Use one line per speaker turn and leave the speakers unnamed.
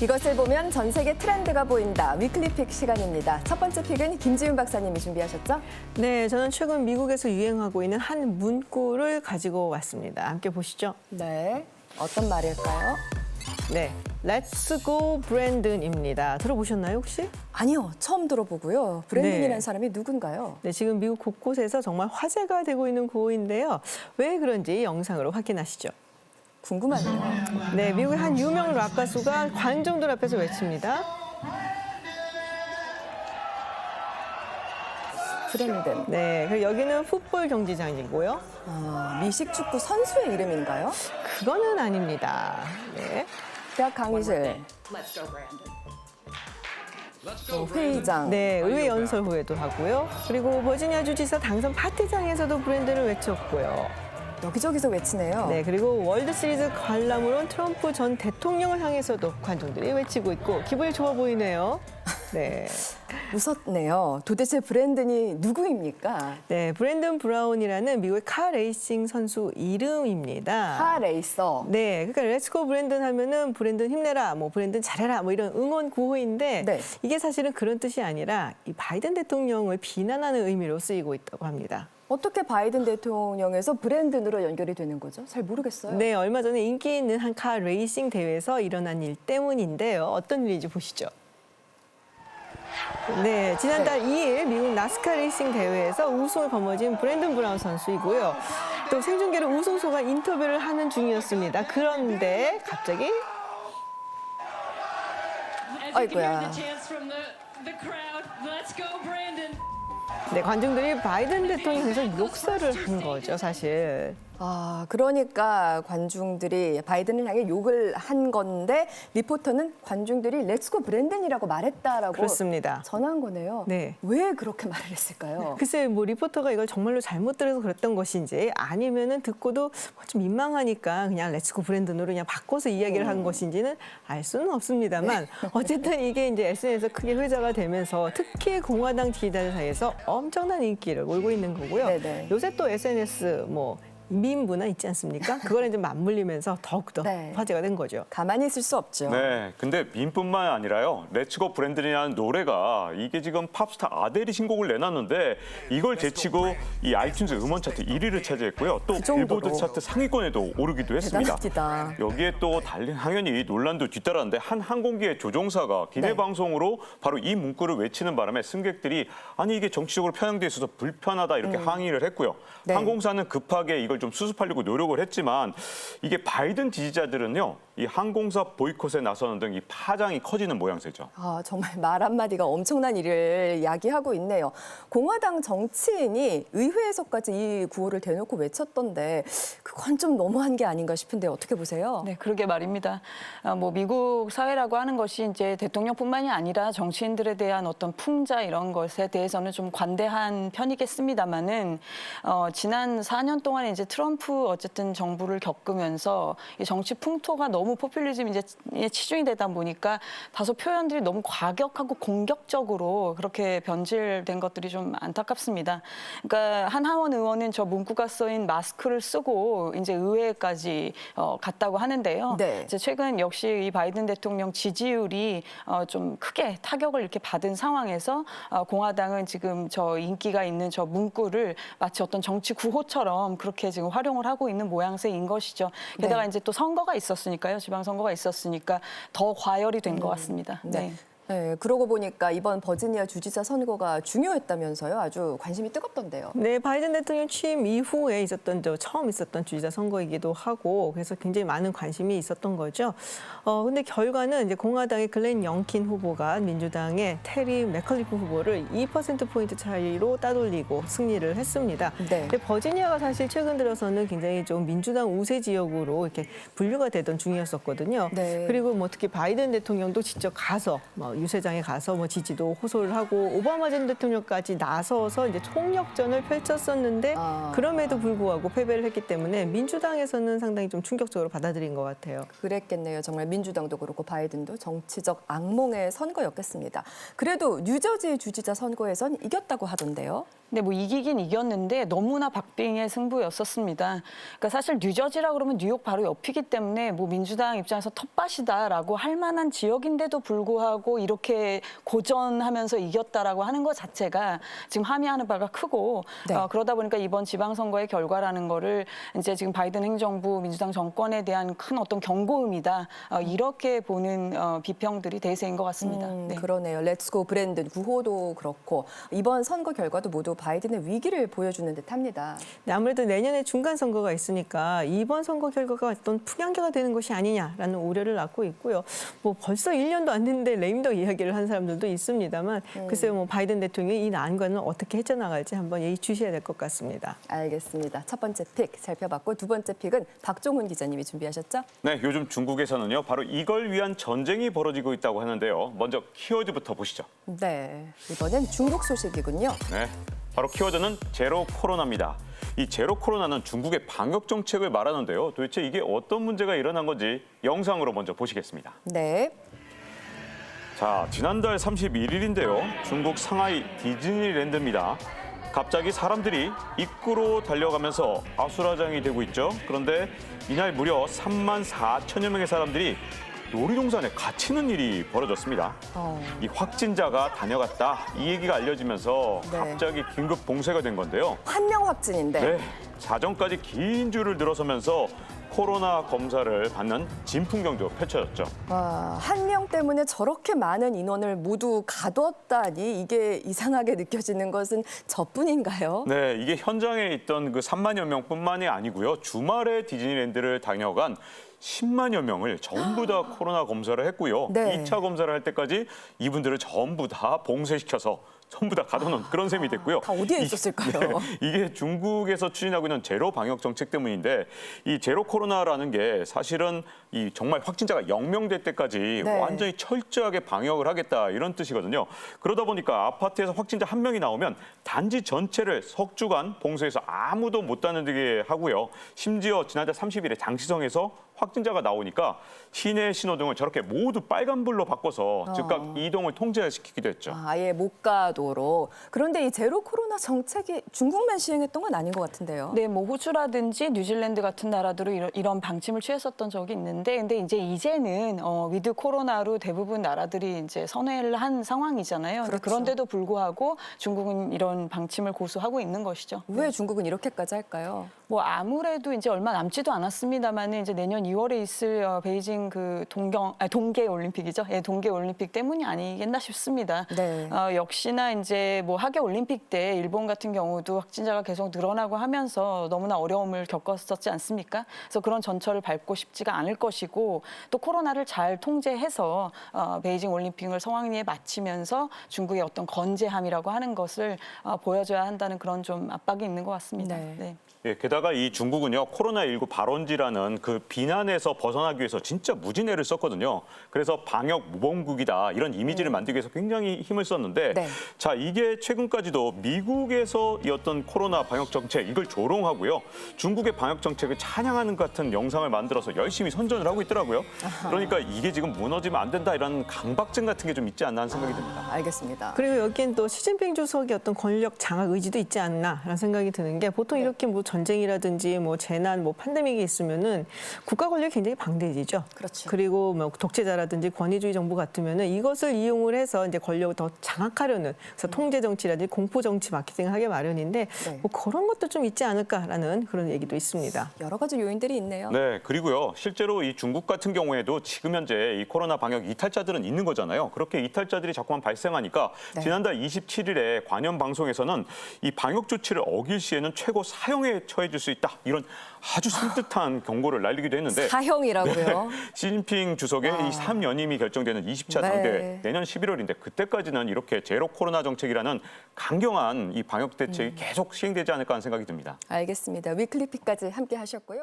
이것을 보면 전 세계 트렌드가 보인다. 위클리 픽 시간입니다. 첫 번째 픽은 김지윤 박사님이 준비하셨죠?
네, 저는 최근 미국에서 유행하고 있는 한 문구를 가지고 왔습니다. 함께 보시죠.
네. 어떤 말일까요?
네, Let's Go 브랜든입니다. 들어보셨나요, 혹시?
아니요, 처음 들어보고요. 브랜든이라는
네.
사람이 누군가요?
네, 지금 미국 곳곳에서 정말 화제가 되고 있는 구호인데요. 왜 그런지 영상으로 확인하시죠.
궁금하네요.
네, 미국의 한 유명 락 가수가 관중들 앞에서 외칩니다.
브랜든.
네, 그리고 여기는 풋볼 경기장이고요.
미식 축구 선수의 이름인가요?
그거는 아닙니다. 네.
대학 강의실. 회의장.
네, 의회 연설 후에도 하고요. 그리고 버지니아 주지사 당선 파티장에서도 브랜든을 외쳤고요.
여기저기서 외치네요.
네, 그리고 월드 시리즈 관람으로 온 트럼프 전 대통령을 향해서도 관중들이 외치고 있고 기분이 좋아 보이네요. 네.
웃었네요. 도대체 브랜든이 누구입니까?
네, 브랜든 브라운이라는 미국의 카 레이싱 선수 이름입니다.
카 레이서.
네, 그러니까 렛츠고 브랜든 하면은 브랜든 힘내라, 뭐 브랜든 잘해라, 뭐 이런 응원 구호인데
네.
이게 사실은 그런 뜻이 아니라 이 바이든 대통령을 비난하는 의미로 쓰이고 있다고 합니다.
어떻게 바이든 대통령에서 브랜든으로 연결이 되는 거죠? 잘 모르겠어요.
네, 얼마 전에 인기 있는 한 카 레이싱 대회에서 일어난 일 때문인데요. 어떤 일인지 보시죠. 네, 지난달 2일 미국 나스카 레이싱 대회에서 우승을 거머쥔 브랜든 브라운 선수이고요. 또 생중계로 우승소가 인터뷰를 하는 중이었습니다. 그런데 갑자기
아이고야.
네, 관중들이 바이든 대통령에서 욕설을 한 거죠, 사실.
그러니까 관중들이 바이든을 향해 욕을 한 건데 리포터는 관중들이 렛츠고 브랜든이라고 말했다라고
그렇습니다.
전한 거네요.
네.
왜 그렇게 말을 했을까요?
글쎄, 뭐 리포터가 이걸 정말로 잘못 들어서 그랬던 것인지 아니면은 듣고도 좀 민망하니까 그냥 렛츠고 브랜든으로 그냥 바꿔서 이야기를 한 것인지는 알 수는 없습니다만 어쨌든 이게 이제 SNS에서 크게 회자가 되면서 특히 공화당 지지자들 사이에서 엄청난 인기를 몰고 있는 거고요.
네네.
요새 또 SNS 밈 문화 있지 않습니까? 그거랑 좀 맞물리면서 더욱더
네.
화제가 된 거죠.
가만히 있을 수 없죠.
네, 근데 밈뿐만 아니라요. 렛츠고 브랜든이라는 노래가 이게 지금 팝스타 아델이 신곡을 내놨는데 이걸 제치고 이 아이튠즈 음원 차트 1위를 차지했고요. 또
정도로.
빌보드 차트 상위권에도 오르기도 했습니다.
대단합니다.
여기에 또 당연히 논란도 뒤따랐는데 한 항공기의 조종사가 기내 방송으로 바로 이 문구를 외치는 바람에 승객들이 아니 이게 정치적으로 편향돼 있어서 불편하다 이렇게 항의를 했고요.
네.
항공사는 급하게 이걸 좀 수습하려고 노력을 했지만 이게 바이든 지지자들은요. 이 항공사 보이콧에 나서는 등 이 파장이 커지는 모양새죠.
정말 말 한마디가 엄청난 일을 야기하고 있네요. 공화당 정치인이 의회에서까지 이 구호를 대놓고 외쳤던데 그건 좀 너무한 게 아닌가 싶은데 어떻게 보세요?
네, 그러게 말입니다. 뭐 미국 사회라고 하는 것이 이제 대통령뿐만이 아니라 정치인들에 대한 어떤 풍자 이런 것에 대해서는 좀 관대한 편이겠습니다만은 지난 4년 동안 이제 트럼프 어쨌든 정부를 겪으면서 이 정치 풍토가 너무 포퓰리즘 이제 치중이 되다 보니까 다소 표현들이 너무 과격하고 공격적으로 그렇게 변질된 것들이 좀 안타깝습니다. 그러니까 한 하원 의원은 저 문구가 쓰인 마스크를 쓰고 이제 의회까지 갔다고 하는데요.
네.
이제 최근 역시 이 바이든 대통령 지지율이 좀 크게 타격을 이렇게 받은 상황에서 공화당은 지금 저 인기가 있는 저 문구를 마치 어떤 정치 구호처럼 그렇게 지금 활용을 하고 있는 모양새인 것이죠. 게다가
네.
이제 또 선거가 있었으니까요. 지방선거가 있었으니까 더 과열이 된 것 같습니다. 네.
네, 그러고 보니까 이번 버지니아 주지사 선거가 중요했다면서요. 아주 관심이 뜨겁던데요.
네, 바이든 대통령 취임 이후에 처음 있었던 주지사 선거이기도 하고 그래서 굉장히 많은 관심이 있었던 거죠. 근데 결과는 이제 공화당의 글렌 영킨 후보가 민주당의 테리 맥컬리프 후보를 2%포인트 차이로 따돌리고 승리를 했습니다.
네.
근데 버지니아가 사실 최근 들어서는 굉장히 좀 민주당 우세 지역으로 이렇게 분류가 되던 중이었었거든요.
네.
그리고 뭐 특히 바이든 대통령도 직접 가서 유세장에 가서 뭐 지지도 호소를 하고 오바마 전 대통령까지 나서서 이제 총력전을 펼쳤었는데 그럼에도 불구하고 패배를 했기 때문에 민주당에서는 상당히 좀 충격적으로 받아들인 것 같아요.
그랬겠네요. 정말 민주당도 그렇고 바이든도 정치적 악몽의 선거였겠습니다. 그래도 뉴저지 주지사 선거에선 이겼다고 하던데요.
네, 뭐 이기긴 이겼는데 너무나 박빙의 승부였었습니다. 그러니까 사실 뉴저지라 그러면 뉴욕 바로 옆이기 때문에 뭐 민주당 입장에서 텃밭이다라고 할 만한 지역인데도 불구하고 이렇게 고전하면서 이겼다라고 하는 것 자체가 지금 함의하는 바가 크고
네.
그러다 보니까 이번 지방선거의 결과라는 거를 이제 지금 바이든 행정부 민주당 정권에 대한 큰 어떤 경고음이다 이렇게 보는 비평들이 대세인 것 같습니다. 네.
그러네요. 렛츠고 브랜든 구호도 그렇고 이번 선거 결과도 모두 바이든의 위기를 보여주는 듯합니다.
네, 아무래도 내년에 중간 선거가 있으니까 이번 선거 결과가 어떤 풍향계가 되는 것이 아니냐라는 우려를 낳고 있고요. 뭐 벌써 1년도 안 됐는데 레임덕 이야기를 한 사람들도 있습니다만 글쎄요, 뭐 바이든 대통령이 이 난관을 어떻게 헤쳐나갈지 한번 예의주시해야 될 것 같습니다.
알겠습니다. 첫 번째 픽 살펴봤고 두 번째 픽은 박종훈 기자님이 준비하셨죠?
네, 요즘 중국에서는요, 바로 이걸 위한 전쟁이 벌어지고 있다고 하는데요. 먼저 키워드부터 보시죠.
네, 이번엔 중국 소식이군요.
네, 바로 키워드는 제로 코로나입니다. 이 제로 코로나는 중국의 방역 정책을 말하는데요. 도대체 이게 어떤 문제가 일어난 건지 영상으로 먼저 보시겠습니다.
네,
자, 지난달 31일인데요. 중국 상하이 디즈니랜드입니다. 갑자기 사람들이 입구로 달려가면서 아수라장이 되고 있죠. 그런데 이날 무려 3만 4천여 명의 사람들이 놀이동산에 갇히는 일이 벌어졌습니다. 이 확진자가 다녀갔다 이 얘기가 알려지면서
네.
갑자기 긴급 봉쇄가 된 건데요.
한 명 확진인데
네, 사전까지 긴 줄을 들어서면서 코로나 검사를 받는 진풍경도 펼쳐졌죠.
한 명 때문에 저렇게 많은 인원을 모두 가뒀다니 이게 이상하게 느껴지는 것은 저뿐인가요?
네, 이게 현장에 있던 그 3만여 명뿐만이 아니고요. 주말에 디즈니랜드를 다녀간 10만여 명을 전부 다 코로나 검사를 했고요.
네.
2차 검사를 할 때까지 이분들을 전부 다 봉쇄시켜서 전부 다 가둬놓은 그런 셈이 됐고요.
다 어디에 있었을까요?
이게 중국에서 추진하고 있는 제로 방역 정책 때문인데 이 제로 코로나라는 게 사실은 이 정말 확진자가 0명 될 때까지
네.
완전히 철저하게 방역을 하겠다 이런 뜻이거든요. 그러다 보니까 아파트에서 확진자 한 명이 나오면 단지 전체를 석 주간 봉쇄해서 아무도 못 다니게 하고요. 심지어 지난달 30일에 장시성에서 확진자가 나오니까 시내 신호등을 저렇게 모두 빨간불로 바꿔서 즉각 이동을 통제시키기도 했죠.
아예 못 가도록. 그런데 이 제로 코로나 정책이 중국만 시행했던 건 아닌 것 같은데요.
네, 뭐 호주라든지 뉴질랜드 같은 나라들은 이런 방침을 취했었던 적이 있는데, 근데 이제는 위드 코로나로 대부분 나라들이 이제 선회를 한 상황이잖아요.
그렇죠.
그런데도 불구하고 중국은 이런 방침을 고수하고 있는 것이죠.
왜 중국은 이렇게까지 할까요?
뭐 아무래도 이제 얼마 남지도 않았습니다만은 이제 내년 2월에 있을 베이징 그 동계 올림픽이죠. 예, 동계 올림픽 때문이 아니겠나 싶습니다.
네.
역시나 이제 뭐 하계 올림픽 때 일본 같은 경우도 확진자가 계속 늘어나고 하면서 너무나 어려움을 겪었었지 않습니까? 그래서 그런 전철을 밟고 싶지가 않을 것이고 또 코로나를 잘 통제해서 베이징 올림픽을 성황리에 마치면서 중국의 어떤 건재함이라고 하는 것을 보여줘야 한다는 그런 좀 압박이 있는 것 같습니다.
네.
네.
예, 게다가 이 중국은요, 코로나19 발원지라는 그 비난에서 벗어나기 위해서 진짜 무진애를 썼거든요. 그래서 방역 모범국이다 이런 이미지를 만들기 위해서 굉장히 힘을 썼는데
네.
자, 이게 최근까지도 미국에서 이 어떤 코로나 방역 정책 이걸 조롱하고요. 중국의 방역 정책을 찬양하는 것 같은 영상을 만들어서 열심히 선전을 하고 있더라고요. 그러니까 이게 지금 무너지면 안 된다 이런 강박증 같은 게 좀 있지 않나 하는 생각이 듭니다.
알겠습니다.
그리고 여기엔 또 시진핑 주석의 어떤 권력 장악 의지도 있지 않나라는 생각이 드는 게 보통 이렇게 뭐 전쟁이라든지 뭐 재난, 뭐 팬데믹이 있으면은 국가 권력이 굉장히 방대해지죠.
그렇죠.
그리고 뭐 독재자라든지 권위주의 정부 같으면은 이것을 이용을 해서 이제 권력을 더 장악하려는 그래서 통제 정치라든지 공포 정치 마케팅을 하게 마련인데
네.
뭐 그런 것도 좀 있지 않을까라는 그런 얘기도 있습니다.
여러 가지 요인들이 있네요.
네, 그리고요. 실제로 이 중국 같은 경우에도 지금 현재 이 코로나 방역 이탈자들은 있는 거잖아요. 그렇게 이탈자들이 자꾸만 발생하니까
네.
지난달 27일에 관영 방송에서는 이 방역 조치를 어길 시에는 최고 사형에 처해질 수 있다. 이런 아주 섬뜩한 경고를 날리기도 했는데
사형이라고요?
시진핑 주석의 이 3연임이 결정되는 20차
네.
당대회 내년 11월인데 그때까지는 이렇게 제로 코로나 정책이라는 강경한 이 방역 대책이 계속 시행되지 않을까 하는 생각이 듭니다.
알겠습니다. 위클리픽까지 함께 하셨고요.